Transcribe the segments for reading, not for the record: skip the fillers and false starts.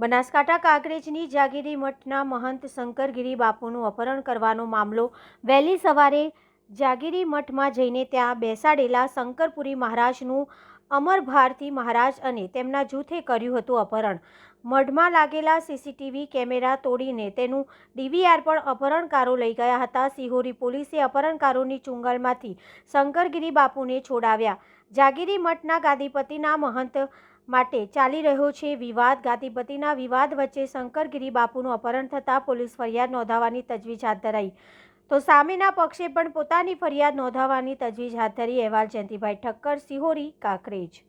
બનાસકાંઠા કાંકરેજની જાગીરી મઠના મહંત શંકરગીરી બાપુનું અપહરણ કરવાનો મામલો વહેલી સવારે જાગીરી મઠમાં જઈને ત્યાં બેસાડેલા શંકરપુરી મહારાજનું અમર ભારતી મહારાજ અને તેમના જૂથે કર્યું હતું અપહરણ। મઢમાં લાગેલા સીસીટીવી કેમેરા તોડીને તેનું ડીવીઆર પણ અપહરણકારો લઈ ગયા હતા। સિહોરી પોલીસે અપહરણકારોની ચુંગાલમાંથી શંકરગીરી બાપુને છોડાવ્યા। જાગીરી મઠના ગાદીપતિના મહંત માટે ચાલી રહ્યો છે વિવાદ। ગાદીપતિના વિવાદ વચ્ચે શંકરગીરી બાપુનું અપહરણ થતાં પોલીસ ફરિયાદ નોંધાવવાની તજવીજ હાથ ધરાઈ તો સામેના પક્ષે પણ પોતાની ફરિયાદ નોંધાવવાની તજવીજ હાથ ધરી। અહેવાલ જયંતિભાઈ ઠક્કર, સિહોરી, કાંકરેજ।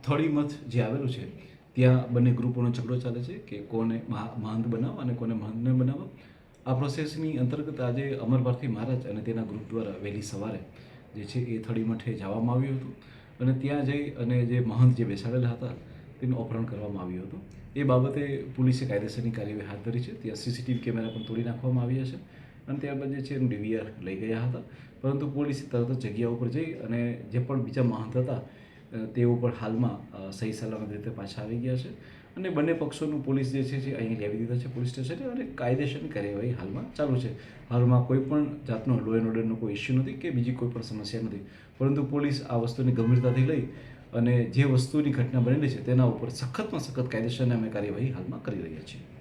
થોડી મત જે આવેલું છે ત્યાં બંને ગ્રુપોનો ઝઘડો ચાલે છે કે કોને મહંત બનાવવા અને કોને મહંત ન બનાવવા। આ પ્રોસેસની અંતર્ગત આજે અમર ભારતી મહારાજ અને તેના ગ્રુપ દ્વારા વહેલી સવારે જે છે એ થડી મઠે જવામાં આવ્યું હતું અને ત્યાં જઈ અને જે મહંત જે બેસાડેલા હતા તેનું અપહરણ કરવામાં આવ્યું હતું। એ બાબતે પોલીસે કાયદેસરની કાર્યવાહી હાથ ધરી છે। ત્યાં સીસીટીવી કેમેરા પણ તોડી નાખવામાં આવ્યા છે અને ત્યારબાદ જે છે એનું ડીવીઆર લઈ ગયા હતા, પરંતુ પોલીસે તરત જ જગ્યા ઉપર જઈ અને જે પણ બીજા મહંત હતા તેઓ પણ હાલમાં સહી સલામત રીતે પાછા આવી ગયા છે અને બંને પક્ષોનું પોલીસ જે છે અહીં લાવી દીધા છે પોલીસ સ્ટેશને અને કાયદેસરની કાર્યવાહી હાલમાં ચાલુ છે। હાલમાં કોઈ પણ જાતનો લો એન્ડ ઓર્ડરનો કોઈ ઇસ્યુ નથી કે બીજી કોઈ પણ સમસ્યા નથી, પરંતુ પોલીસ આ વસ્તુની ગંભીરતાથી લઈ અને જે વસ્તુની ઘટના બનેલી છે તેના ઉપર સખતમાં સખત કાયદેસરની અમે કાર્યવાહી હાલમાં કરી રહ્યા છીએ।